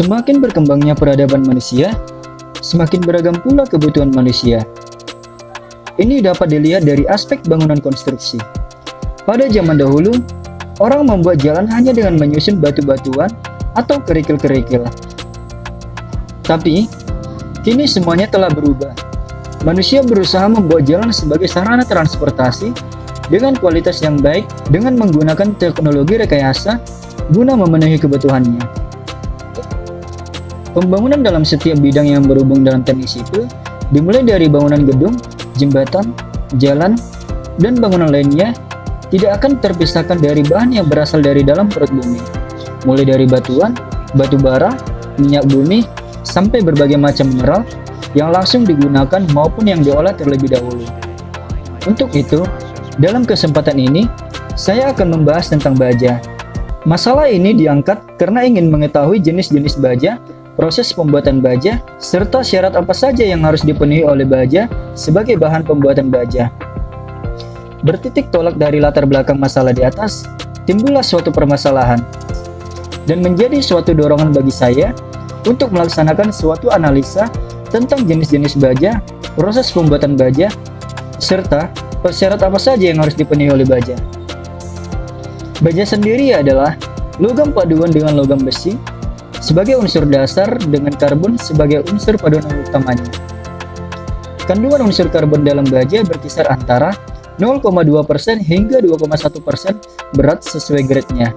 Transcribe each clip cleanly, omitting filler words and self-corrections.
Semakin berkembangnya peradaban manusia, semakin beragam pula kebutuhan manusia. Ini dapat dilihat dari aspek bangunan konstruksi. Pada zaman dahulu, orang membuat jalan hanya dengan menyusun batu-batuan atau kerikil-kerikil. Tapi, kini semuanya telah berubah. Manusia berusaha membuat jalan sebagai sarana transportasi dengan kualitas yang baik dengan menggunakan teknologi rekayasa guna memenuhi kebutuhannya. Pembangunan dalam setiap bidang yang berhubung dalam teknik sipil, dimulai dari bangunan gedung, jembatan, jalan, dan bangunan lainnya, tidak akan terpisahkan dari bahan yang berasal dari dalam perut bumi, mulai dari batuan, batu bara, minyak bumi, sampai berbagai macam mineral yang langsung digunakan maupun yang diolah terlebih dahulu. Untuk itu, dalam kesempatan ini, saya akan membahas tentang baja. Masalah ini diangkat karena ingin mengetahui jenis-jenis baja, proses pembuatan baja, serta syarat apa saja yang harus dipenuhi oleh baja sebagai bahan pembuatan baja. Bertitik tolak dari latar belakang masalah di atas, timbullah suatu permasalahan, dan menjadi suatu dorongan bagi saya untuk melaksanakan suatu analisa tentang jenis-jenis baja, proses pembuatan baja, serta syarat apa saja yang harus dipenuhi oleh baja. Baja sendiri adalah logam paduan dengan logam besi sebagai unsur dasar dengan karbon sebagai unsur paduan utamanya. Kandungan unsur karbon dalam baja berkisar antara 0,2% hingga 2,1% berat sesuai grade-nya.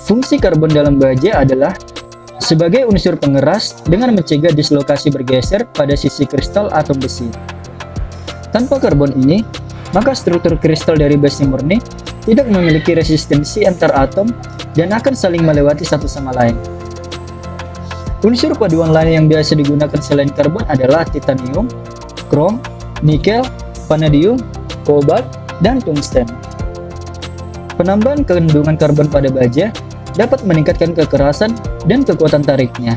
Fungsi karbon dalam baja adalah sebagai unsur pengeras dengan mencegah dislokasi bergeser pada sisi kristal atom besi. Tanpa karbon ini, maka struktur kristal dari besi murni tidak memiliki resistensi antar atom dan akan saling melewati satu sama lain. Unsur paduan lain yang biasa digunakan selain karbon adalah titanium, krom, nikel, vanadium, kobalt, dan tungsten. Penambahan kandungan karbon pada baja dapat meningkatkan kekerasan dan kekuatan tariknya.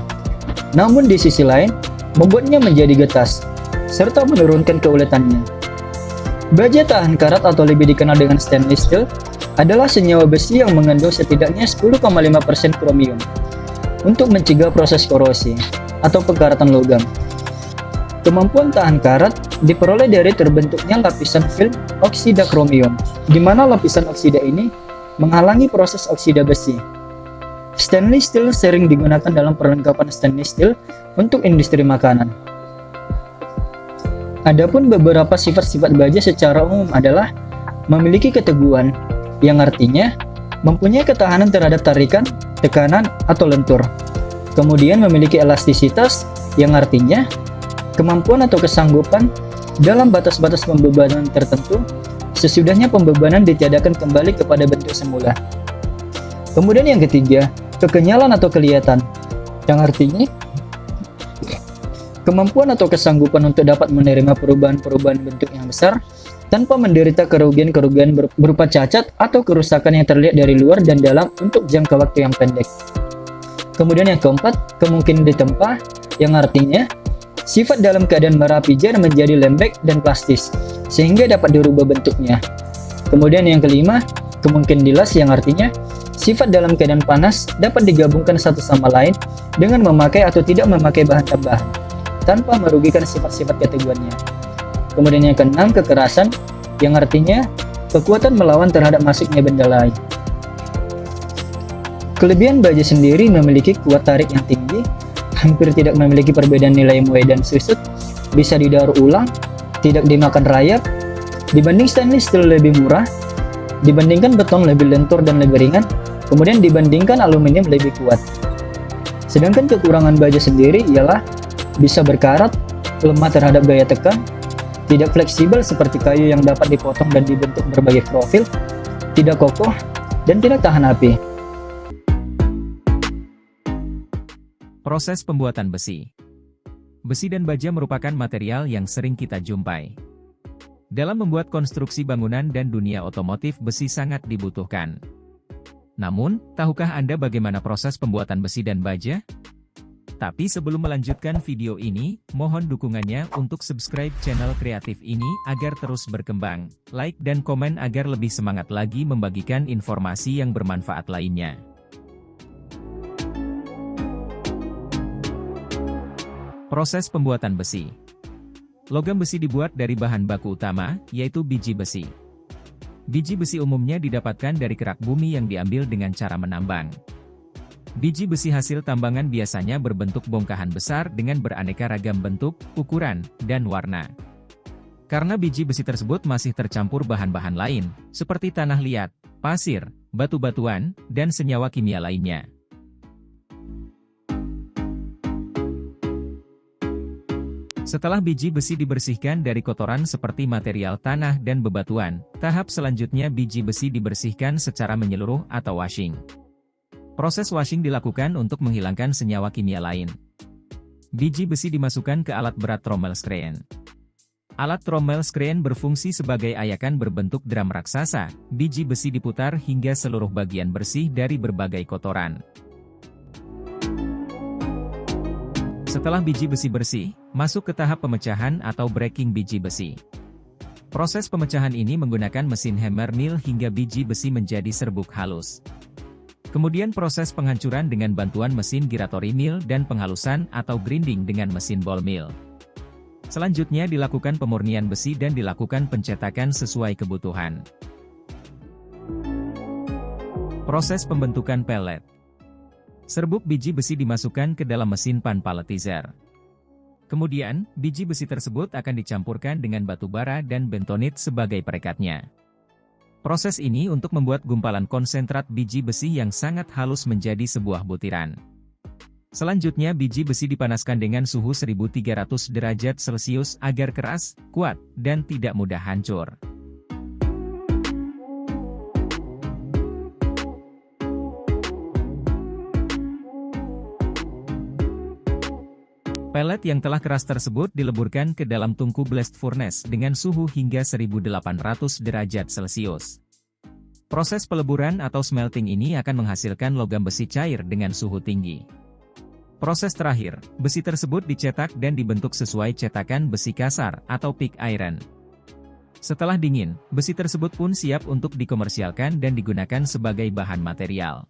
Namun di sisi lain, membuatnya menjadi getas, serta menurunkan keuletannya. Baja tahan karat atau lebih dikenal dengan stainless steel adalah senyawa besi yang mengandung setidaknya 10,5% kromium untuk mencegah proses korosi atau penkaratan logam. Kemampuan tahan karat diperoleh dari terbentuknya lapisan film oksida kromium, di mana lapisan oksida ini menghalangi proses oksida besi. Stainless steel sering digunakan dalam perlengkapan stainless steel untuk industri makanan. Adapun beberapa sifat-sifat baja secara umum adalah memiliki keteguhan, yang artinya mempunyai ketahanan terhadap tarikan, tekanan, atau lentur. Kemudian memiliki elastisitas, yang artinya kemampuan atau kesanggupan dalam batas-batas pembebanan tertentu sesudahnya pembebanan ditiadakan kembali kepada bentuk semula. Kemudian yang ketiga, kekenyalan atau kelihatan, yang artinya kemampuan atau kesanggupan untuk dapat menerima perubahan-perubahan bentuk yang besar tanpa menderita kerugian-kerugian berupa cacat atau kerusakan yang terlihat dari luar dan dalam untuk jangka waktu yang pendek. Kemudian yang keempat, kemungkinan ditempa, yang artinya sifat dalam keadaan merapi jar menjadi lembek dan plastis, sehingga dapat dirubah bentuknya. Kemudian yang kelima, kemungkinan dilas, yang artinya sifat dalam keadaan panas dapat digabungkan satu sama lain dengan memakai atau tidak memakai bahan tambahan, tanpa merugikan sifat-sifat keteguhannya. Kemudian yang keenam, kekerasan, yang artinya kekuatan melawan terhadap masuknya benda lain. Kelebihan baja sendiri memiliki kuat tarik yang tinggi, hampir tidak memiliki perbedaan nilai muai dan susut, bisa didaur ulang, tidak dimakan rayap, dibanding stainless steel lebih murah, dibandingkan beton lebih lentur dan lebih ringan, kemudian dibandingkan aluminium lebih kuat. Sedangkan kekurangan baja sendiri ialah bisa berkarat, lemah terhadap gaya tekan, tidak fleksibel seperti kayu yang dapat dipotong dan dibentuk berbagai profil, tidak kokoh, dan tidak tahan api. Proses pembuatan besi. Besi dan baja merupakan material yang sering kita jumpai. Dalam membuat konstruksi bangunan dan dunia otomotif, besi sangat dibutuhkan. Namun, tahukah Anda bagaimana proses pembuatan besi dan baja? Tapi sebelum melanjutkan video ini, mohon dukungannya untuk subscribe channel kreatif ini agar terus berkembang, like dan komen agar lebih semangat lagi membagikan informasi yang bermanfaat lainnya. Proses pembuatan besi. Logam besi dibuat dari bahan baku utama, yaitu biji besi. Biji besi umumnya didapatkan dari kerak bumi yang diambil dengan cara menambang. Biji besi hasil tambangan biasanya berbentuk bongkahan besar dengan beraneka ragam bentuk, ukuran, dan warna. Karena biji besi tersebut masih tercampur bahan-bahan lain, seperti tanah liat, pasir, batu-batuan, dan senyawa kimia lainnya. Setelah biji besi dibersihkan dari kotoran seperti material tanah dan bebatuan, tahap selanjutnya biji besi dibersihkan secara menyeluruh atau washing. Proses washing dilakukan untuk menghilangkan senyawa kimia lain. Biji besi dimasukkan ke alat berat trommel screen. Alat trommel screen berfungsi sebagai ayakan berbentuk drum raksasa. Biji besi diputar hingga seluruh bagian bersih dari berbagai kotoran. Setelah biji besi bersih, masuk ke tahap pemecahan atau breaking biji besi. Proses pemecahan ini menggunakan mesin hammer mill hingga biji besi menjadi serbuk halus. Kemudian proses penghancuran dengan bantuan mesin gyratory mill dan penghalusan atau grinding dengan mesin ball mill. Selanjutnya dilakukan pemurnian besi dan dilakukan pencetakan sesuai kebutuhan. Proses pembentukan pellet. Serbuk biji besi dimasukkan ke dalam mesin pan palletizer. Kemudian, biji besi tersebut akan dicampurkan dengan batu bara dan bentonit sebagai perekatnya. Proses ini untuk membuat gumpalan konsentrat biji besi yang sangat halus menjadi sebuah butiran. Selanjutnya biji besi dipanaskan dengan suhu 1300 derajat Celcius agar keras, kuat, dan tidak mudah hancur. Pelet yang telah keras tersebut dileburkan ke dalam tungku blast furnace dengan suhu hingga 1800 derajat Celcius. Proses peleburan atau smelting ini akan menghasilkan logam besi cair dengan suhu tinggi. Proses terakhir, besi tersebut dicetak dan dibentuk sesuai cetakan besi kasar atau pig iron. Setelah dingin, besi tersebut pun siap untuk dikomersialkan dan digunakan sebagai bahan material.